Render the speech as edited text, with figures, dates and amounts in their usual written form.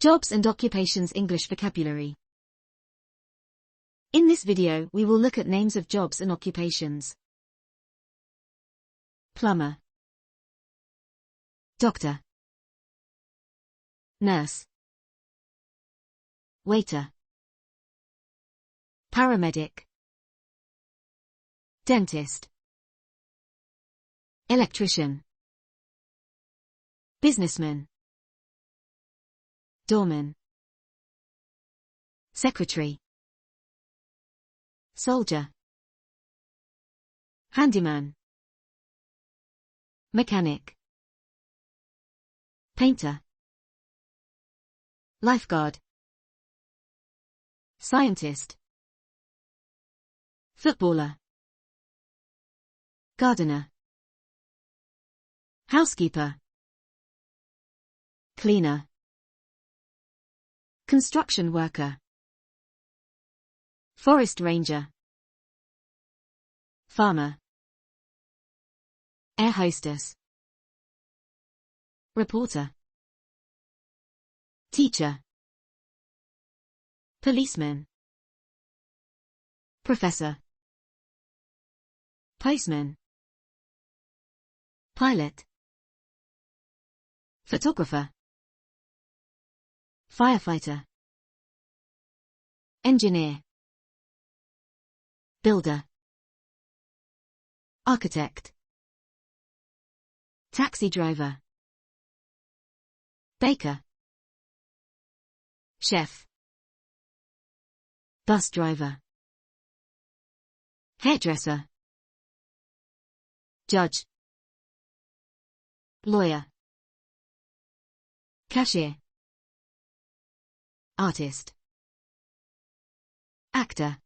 Jobs and occupations English vocabulary. In this video we will look at names of jobs and occupations. Plumber, doctor, nurse, waiter, paramedic, dentist, electrician, businessman, doorman, secretary, soldier, handyman, mechanic, painter, lifeguard, scientist, footballer, gardener, housekeeper, cleaner, construction worker, forest ranger, farmer, air hostess, reporter, teacher, policeman, professor, postman, pilot, photographer, firefighter, engineer, builder, architect, taxi driver, baker, chef, bus driver, hairdresser, judge, lawyer, cashier, artist, actor,